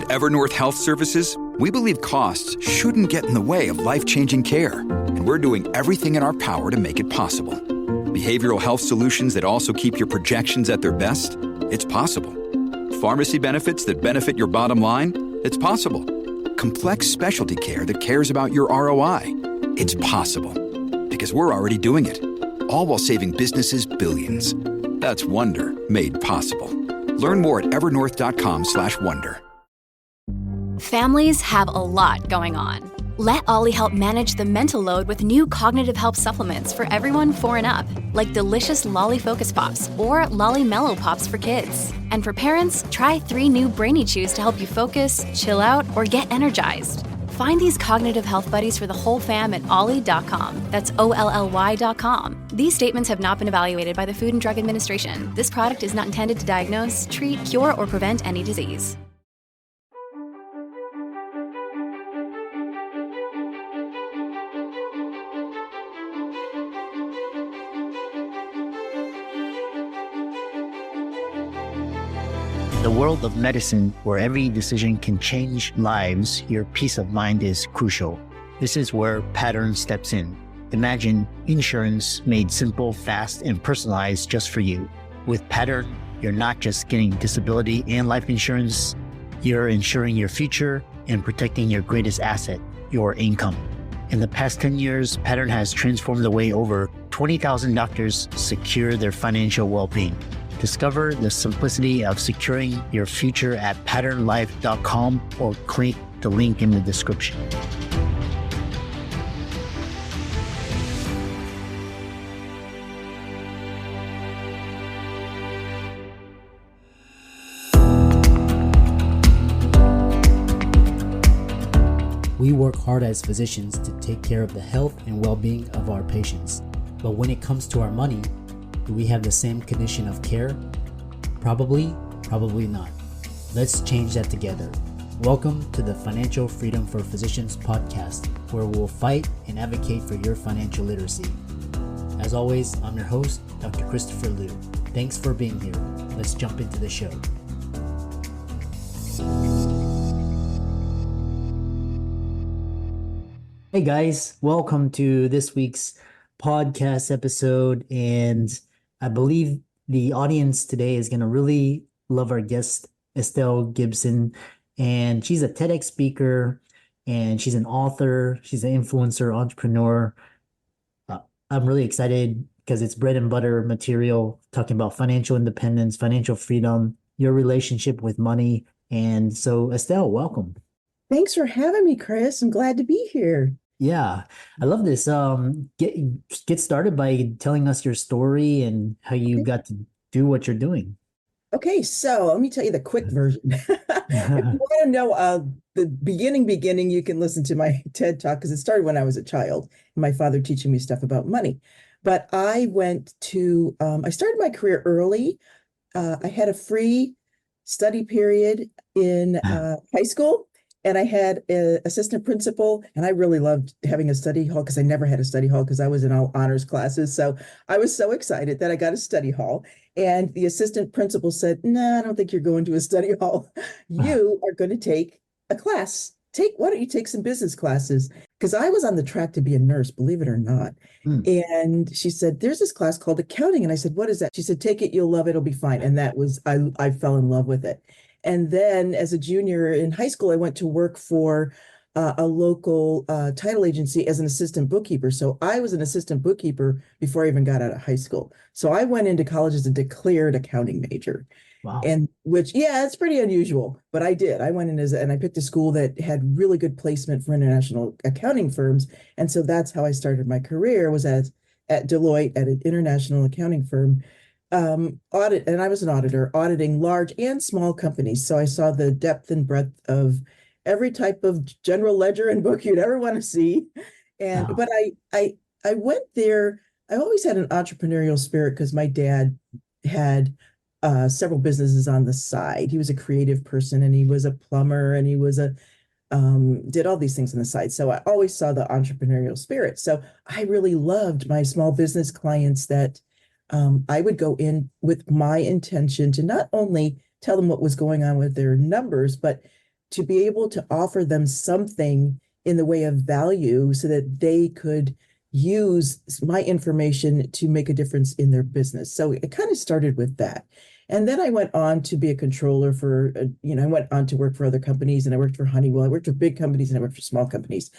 Evernorth Health Services, we believe costs shouldn't get in the way of life-changing care, and we're doing everything in our power to make it possible. Behavioral health solutions that also keep your projections at their best? It's possible. Pharmacy benefits that benefit your bottom line? It's possible. Complex specialty care that cares about your ROI? It's possible. Because we're already doing it. All while saving businesses billions. That's Wonder made possible. Learn more at evernorth.com/wonder. Families have a lot going on. Let Ollie help manage the mental load with new cognitive help supplements for everyone 4 and up, like delicious Lolly Focus Pops or Lolly Mellow Pops for kids. And for parents, try 3 new Brainy Chews to help you focus, chill out, or get energized. Find these cognitive health buddies for the whole fam at ollie.com. That's OLLY.com. These statements have not been evaluated by the Food and Drug Administration. This product is not intended to diagnose, treat, cure, or prevent any disease. The world of medicine, where every decision can change lives, your peace of mind is crucial. This is where Pattern steps in. Imagine insurance made simple, fast, and personalized just for you. With Pattern, you're not just getting disability and life insurance, you're ensuring your future and protecting your greatest asset, your income. In the past 10 years, Pattern has transformed the way over 20,000 doctors secure their financial well-being. Discover the simplicity of securing your future at patternlife.com or click the link in the description. We work hard as physicians to take care of the health and well-being of our patients. But when it comes to our money, do we have the same condition of care? Probably not. Let's change that together. Welcome to the Financial Freedom for Physicians podcast, where we'll fight and advocate for your financial literacy. As always, I'm your host, Dr. Christopher Liu. Thanks for being here. Let's jump into the show. Hey guys, welcome to this week's podcast episode, and I believe the audience today is going to really love our guest, Estelle Gibson, and she's a TEDx speaker, and she's an author, she's an influencer, entrepreneur. I'm really excited because it's bread and butter material talking about financial independence, financial freedom, your relationship with money. And so, Estelle, welcome. Thanks for having me, Chris. I'm glad to be here. Yeah, I love this. Get started by telling us your story and how you got to do what you're doing. Okay, so let me tell you the quick version. If you want to know the beginning, you can listen to my TED Talk because it started when I was a child, and my father teaching me stuff about money. But I I started my career early. I had a free study period in high school. And I had an assistant principal, and I really loved having a study hall because I never had a study hall because I was in all honors classes. So I was so excited that I got a study hall. And the assistant principal said, "No, I don't think you're going to a study hall. You are going to take a class. Why don't you take some business classes?" Because I was on the track to be a nurse, believe it or not. And she said, "There's this class called accounting." And I said, "What is that?" She said, "Take it, you'll love it, it'll be fine." And that was, I fell in love with it. And then as a junior in high school, I went to work for a local title agency as an assistant bookkeeper. So I was an assistant bookkeeper before I even got out of high school. So I went into college as a declared accounting major. Wow. And it's pretty unusual, but I did. I went in and I picked a school that had really good placement for international accounting firms. And so that's how I started my career, was at Deloitte, at an international accounting firm. And I was an auditor, auditing large and small companies. So I saw the depth and breadth of every type of general ledger and book you'd ever want to see. And Wow. but I went there. I always had an entrepreneurial spirit because my dad had several businesses on the side. He was a creative person, and he was a plumber, and he was did all these things on the side. So I always saw the entrepreneurial spirit. So I really loved my small business clients that I would go in with my intention to not only tell them what was going on with their numbers, but to be able to offer them something in the way of value so that they could use my information to make a difference in their business. So it kind of started with that. And then I went on to be a controller for, I went on to work for other companies, and I worked for Honeywell. I worked for big companies and I worked for small companies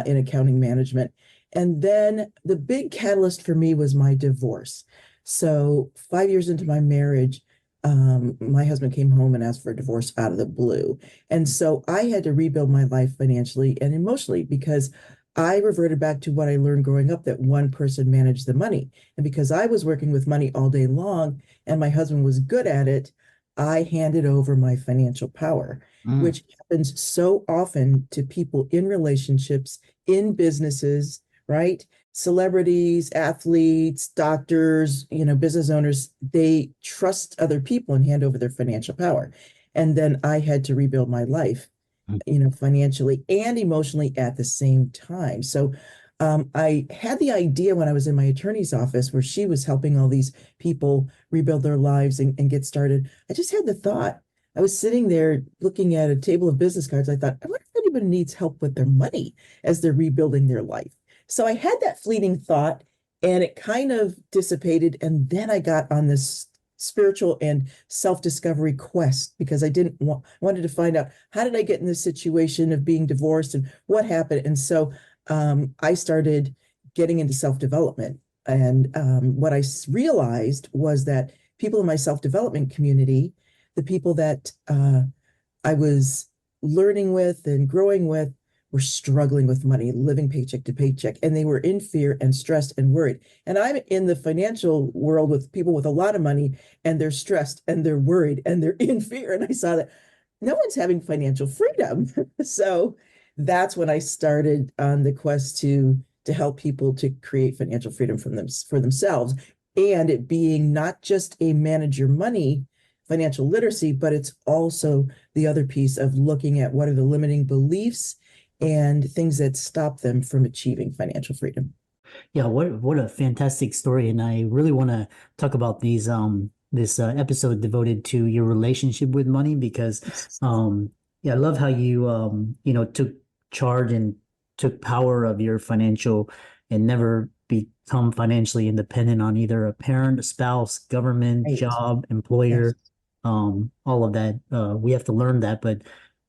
in accounting management. And then the big catalyst for me was my divorce. So 5 years into my marriage, my husband came home and asked for a divorce out of the blue. And so I had to rebuild my life financially and emotionally because I reverted back to what I learned growing up, that one person managed the money. And because I was working with money all day long and my husband was good at it, I handed over my financial power, which happens so often to people in relationships, in businesses, right? Celebrities, athletes, doctors, business owners, they trust other people and hand over their financial power. And then I had to rebuild my life, financially and emotionally at the same time. So I had the idea when I was in my attorney's office where she was helping all these people rebuild their lives and get started. I just had the thought. I was sitting there looking at a table of business cards. I thought, I wonder if anybody needs help with their money as they're rebuilding their life. So I had that fleeting thought and it kind of dissipated. And then I got on this spiritual and self-discovery quest because I wanted to find out, how did I get in this situation of being divorced and what happened? And so I started getting into self-development. And what I realized was that people in my self-development community, the people that I was learning with and growing with, were struggling with money, living paycheck to paycheck, and they were in fear and stressed and worried. And I'm in the financial world with people with a lot of money, and they're stressed and they're worried and they're in fear. And I saw that no one's having financial freedom. So that's when I started on the quest to help people to create financial freedom for themselves, and it being not just a manage your money financial literacy, but it's also the other piece of looking at what are the limiting beliefs and things that stop them from achieving financial freedom. Yeah, what a fantastic story. And I really want to talk about this episode devoted to your relationship with money because I love how you took charge and took power of your financial and never become financially independent on either a parent, a spouse, government, Right. job, employer, all of that. We have to learn that, but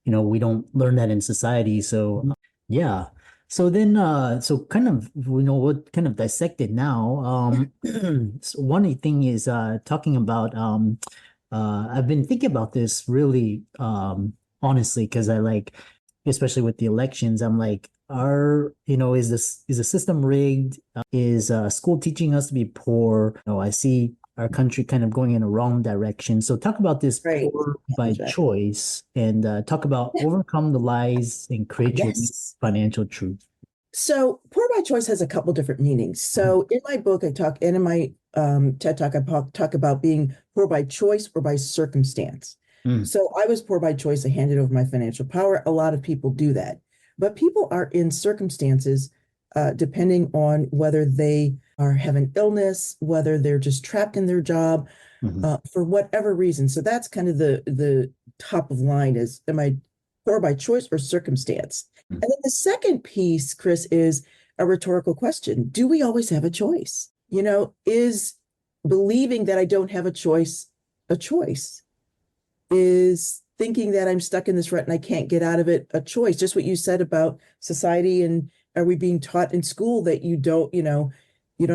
we don't learn that in society. So yeah. So then, so kind of, what kind of dissect it now. So one thing is talking about, I've been thinking about this really honestly, because I especially with the elections, I'm like, is the system rigged? Is school teaching us to be poor? I see our country kind of going in a wrong direction. So talk about this Right. poor by choice and talk about overcome the lies and create your financial truth. So poor by choice has a couple different meanings. So in my book, I talk, and in my TED Talk, I talk about being poor by choice or by circumstance. So I was poor by choice. I handed over my financial power. A lot of people do that. But people are in circumstances depending on whether they have an illness, whether they're just trapped in their job, for whatever reason. So that's kind of the top of line is, am I poor by choice or circumstance? And then the second piece, Chris, is a rhetorical question. Do we always have a choice? Is believing that I don't have a choice a choice? Is thinking that I'm stuck in this rut and I can't get out of it a choice? Just what you said about society, and are we being taught in school that you don't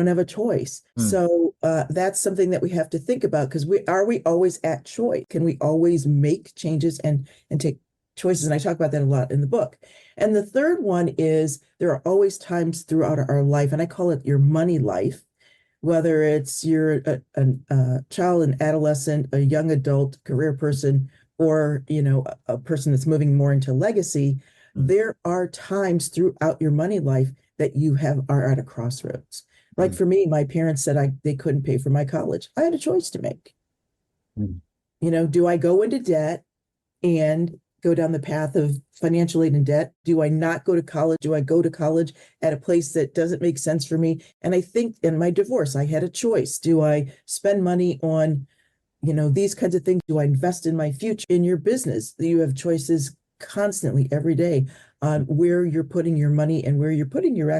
have a choice? So that's something that we have to think about, because are we always at choice? Can we always make changes and take choices? And I talk about that a lot in the book. And the third one is, there are always times throughout our life, and I call it your money life, whether it's you're a child, an adolescent, a young adult, career person, or a person that's moving more into legacy. There are times throughout your money life that you are at a crossroads. Like for me, my parents said they couldn't pay for my college. I had a choice to make. Do I go into debt and go down the path of financial aid and debt? Do I not go to college? Do I go to college at a place that doesn't make sense for me? And I think in my divorce, I had a choice. Do I spend money on, these kinds of things? Do I invest in my future? In your business, you have choices constantly every day on where you're putting your money and where you're putting your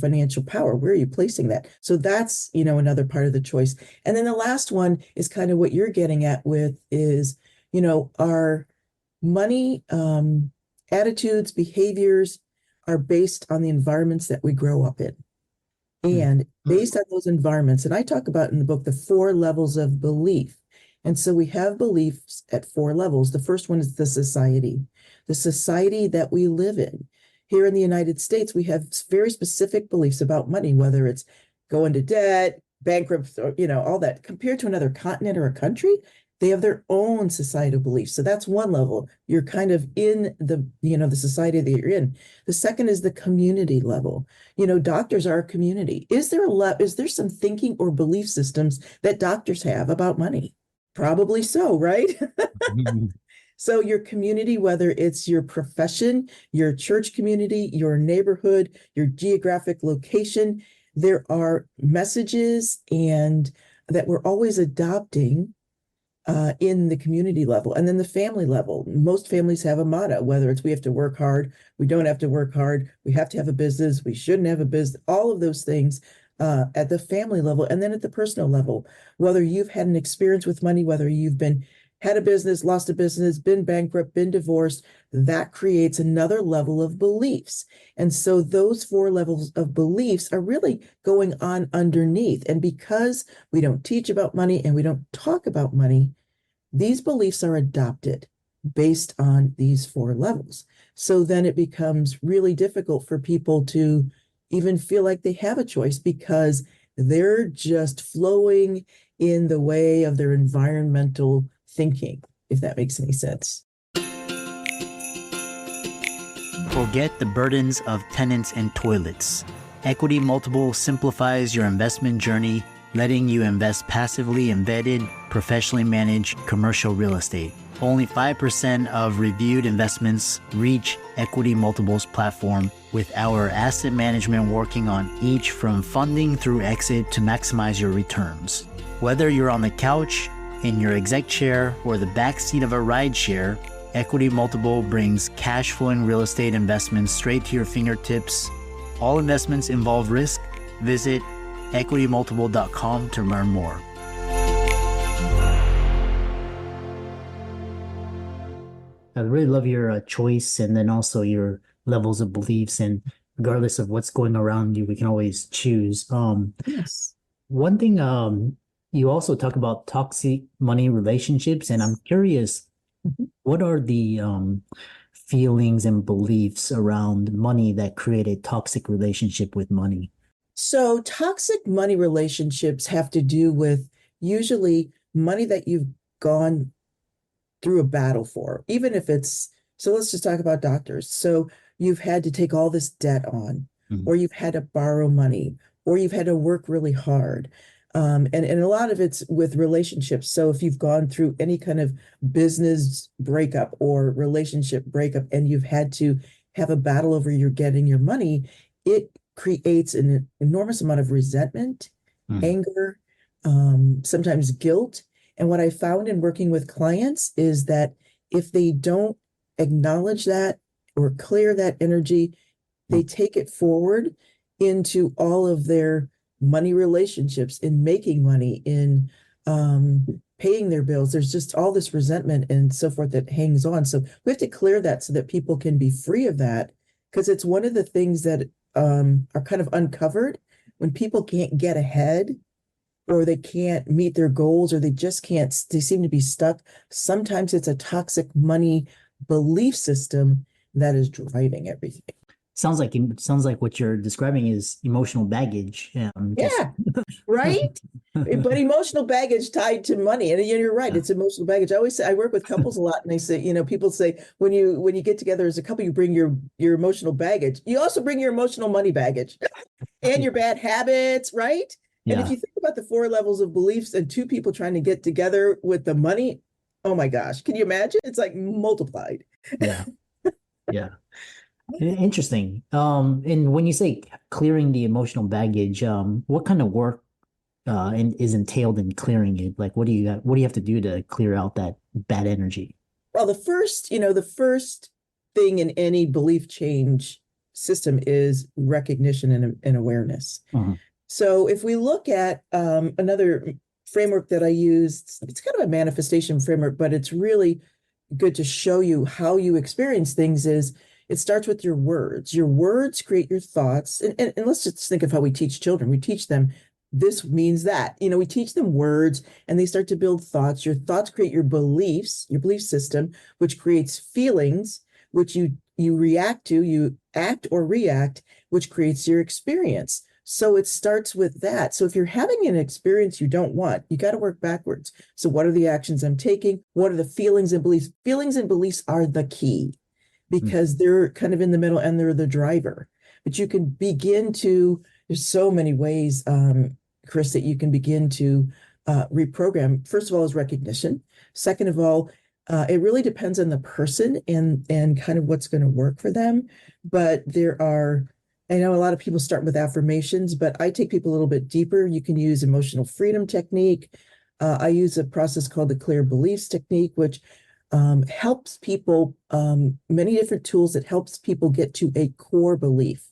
financial power. Where are you placing that? So that's, another part of the choice. And then the last one is kind of what you're getting at with is, our money attitudes, behaviors are based on the environments that we grow up in. And based on those environments, and I talk about in the book the 4 levels of belief. And so we have beliefs at 4 levels. The first one is the society that we live in. Here in the United States, we have very specific beliefs about money, whether it's going to debt, bankrupt, or, all that. Compared to another continent or a country, they have their own societal beliefs. So that's one level. You're kind of in the society that you're in. The second is the community level. Doctors are a community. Is there some thinking or belief systems that doctors have about money? Probably so, right? So your community, whether it's your profession, your church community, your neighborhood, your geographic location, there are messages and that we're always adopting in the community level. And then the family level. Most families have a motto, whether it's we have to work hard, we don't have to work hard, we have to have a business, we shouldn't have a business, all of those things at the family level. And then at the personal level, whether you've had an experience with money, whether you've had a business, lost a business, been bankrupt, been divorced, that creates another level of beliefs. And so those 4 levels of beliefs are really going on underneath. And because we don't teach about money and we don't talk about money, these beliefs are adopted based on these 4 levels. So then it becomes really difficult for people to even feel like they have a choice because they're just flowing in the way of their environmental thinking, if that makes any sense. Forget the burdens of tenants and toilets. Equity Multiple simplifies your investment journey, letting you invest passively in vetted, professionally managed commercial real estate. Only 5% of reviewed investments reach Equity Multiple's platform, with our asset management working on each from funding through exit to maximize your returns. Whether you're on the couch, in your exec chair, or the backseat of a rideshare, Equity Multiple brings cash flowing real estate investments straight to your fingertips. All investments involve risk. Visit equitymultiple.com to learn more. I really love your choice and then also your levels of beliefs. And regardless of what's going around you, we can always choose. Yes. One thing, you also talk about toxic money relationships, and I'm curious, what are the feelings and beliefs around money that create a toxic relationship with money? So toxic money relationships have to do with usually money that you've gone through a battle for, even if so let's just talk about doctors. So you've had to take all this debt on, or you've had to borrow money, or you've had to work really hard. And a lot of it's with relationships. So if you've gone through any kind of business breakup or relationship breakup and you've had to have a battle over getting your money, it creates an enormous amount of resentment, anger, sometimes guilt. And what I found in working with clients is that if they don't acknowledge that or clear that energy, they take it forward into all of their money relationships, in making money, in paying their bills. There's just all this resentment and so forth that hangs on. So we have to clear that so that people can be free of that, because it's one of the things that are kind of uncovered when people can't get ahead, or they can't meet their goals, or they seem to be stuck. Sometimes it's a toxic money belief system that is driving everything. Sounds like what you're describing is emotional baggage. Yeah, right? But emotional baggage tied to money. And you're right, it's emotional baggage. I always say, I work with couples a lot, and they say, people say when you get together as a couple, you bring your emotional baggage. You also bring your emotional money baggage and your bad habits, right? And if you think about the 4 levels of beliefs and 2 people trying to get together with the money, oh my gosh, can you imagine? It's like multiplied. Yeah. Yeah. Interesting. And when you say clearing the emotional baggage, what kind of work is entailed in clearing it? Like, what do you have to do to clear out that bad energy? Well, the first thing in any belief change system is recognition and awareness. Uh-huh. So if we look at another framework that I use, it's kind of a manifestation framework, but it's really good to show you how you experience things. Is it starts with your words. Your words create your thoughts. And let's just think of how we teach children. We teach them this means that. We teach them words and they start to build thoughts. Your thoughts create your beliefs, your belief system, which creates feelings, which you react to, you act or react, which creates your experience. So it starts with that. So if you're having an experience you don't want, you got to work backwards. So what are the actions I'm taking? What are the feelings and beliefs? Feelings and beliefs are the key because they're kind of in the middle and they're the driver. But you can begin to, there's so many ways, Chris, that you can begin to reprogram. First of all is recognition. Second of all, it really depends on the person and kind of what's going to work for them. But I know a lot of people start with affirmations, but I take people a little bit deeper. You can use emotional freedom technique. I use a process called the clear beliefs technique, which helps people, many different tools that helps people get to a core belief,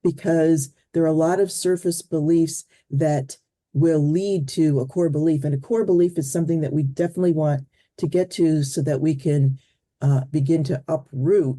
because there are a lot of surface beliefs that will lead to a core belief. And a core belief is something that we definitely want to get to so that we can begin to uproot,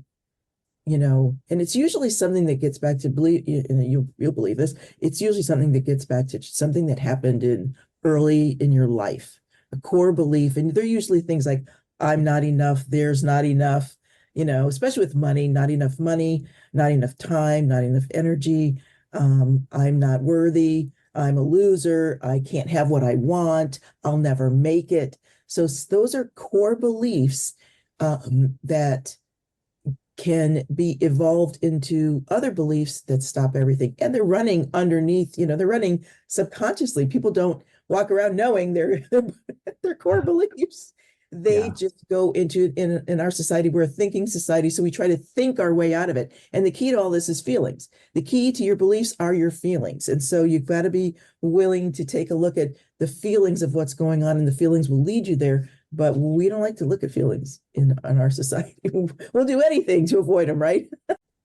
and it's usually something that gets back to believe, you'll believe this. It's usually something that gets back to something that happened early in your life, a core belief. And they're usually things like, I'm not enough, there's not enough, especially with money, not enough time, not enough energy. I'm not worthy. I'm a loser. I can't have what I want. I'll never make it. So those are core beliefs that can be evolved into other beliefs that stop everything. And they're running underneath, they're running subconsciously. People don't walk around knowing their core beliefs. They just go into, in our society, we're a thinking society. So we try to think our way out of it. And the key to all this is feelings. The key to your beliefs are your feelings. And so you've got to be willing to take a look at the feelings of what's going on, and the feelings will lead you there. But we don't like to look at feelings in our society. We'll do anything to avoid them, right?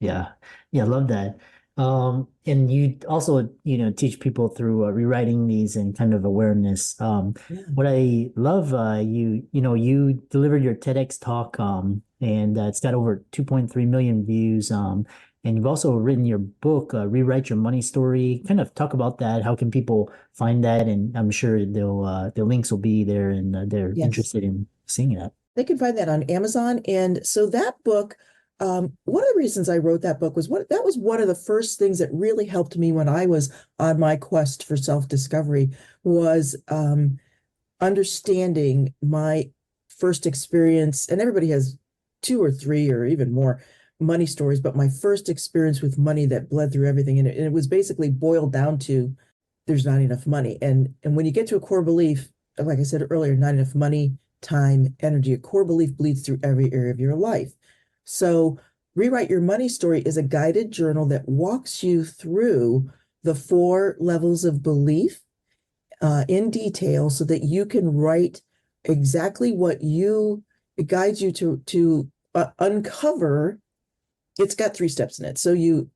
Yeah. Yeah, I love that. And you also, teach people through rewriting these and kind of awareness. What I love, you delivered your TEDx talk, and it's got over 2.3 million views. And you've also written your book, Rewrite Your Money Story. Kind of talk about that. How can people find that? And I'm sure the links will be there, and they're interested in seeing that. They can find that on Amazon. And so that book, one of the reasons I wrote that book was that was one of the first things that really helped me when I was on my quest for self-discovery, was understanding my first experience. And everybody has 2 or 3 or even more money stories, but my first experience with money that bled through everything. And it was basically boiled down to, there's not enough money. And when you get to a core belief, like I said earlier, not enough money, time, energy, a core belief bleeds through every area of your life. So Rewrite Your Money Story is a guided journal that walks you through the 4 levels of belief in detail, so that you can write exactly what it guides you to uncover. It's got 3 steps in it. So you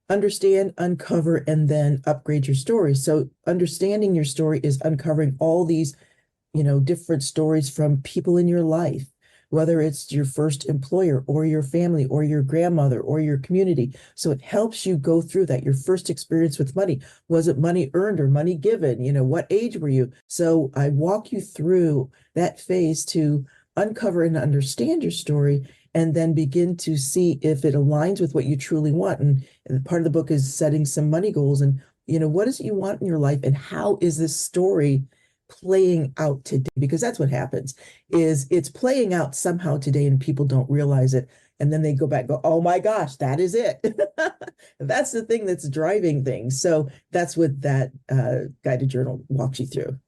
understand, uncover, and then upgrade your story. So understanding your story is uncovering all these, different stories from people in your life, whether it's your first employer or your family or your grandmother or your community. So it helps you go through that. Your first experience with money. Was it money earned or money given? What age were you? So I walk you through that phase to uncover and understand your story, and then begin to see if it aligns with what you truly want. And part of the book is setting some money goals, and, what is it you want in your life, and how is this story playing out today? Because that's what happens, is it's playing out somehow today and people don't realize it. And then they go back and go, oh my gosh, that is it. That's the thing that's driving things. So that's what that guided journal walks you through.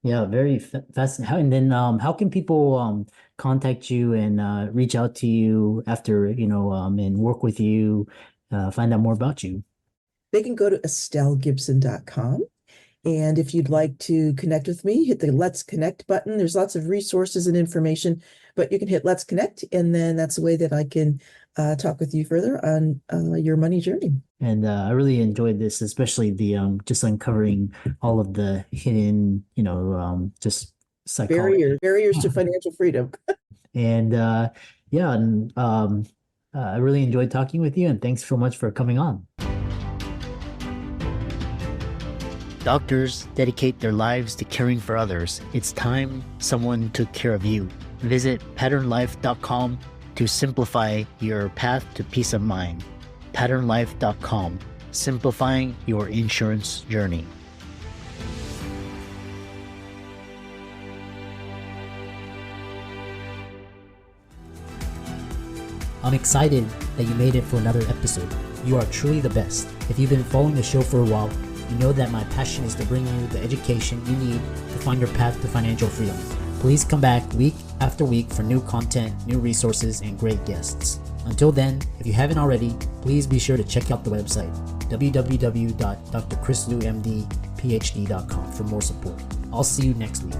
Yeah, very fascinating. And then how can people contact you and reach out to you after, and work with you, find out more about you? They can go to estellegibson.com. And if you'd like to connect with me, hit the Let's Connect button. There's lots of resources and information, but you can hit Let's Connect, and then that's a way that I can talk with you further on your money journey. And I really enjoyed this, especially the just uncovering all of the hidden, just psychology. Barriers to financial freedom. And I really enjoyed talking with you, and thanks so much for coming on. Doctors dedicate their lives to caring for others. It's time someone took care of you. Visit patternlife.com to simplify your path to peace of mind. Patternlife.com, simplifying your insurance journey. I'm excited that you made it for another episode. You are truly the best. If you've been following the show for a while, you know that my passion is to bring you the education you need to find your path to financial freedom. Please come back week after week for new content, new resources, and great guests. Until then, if you haven't already, please be sure to check out the website, www.drchrislumdphd.com, for more support. I'll see you next week.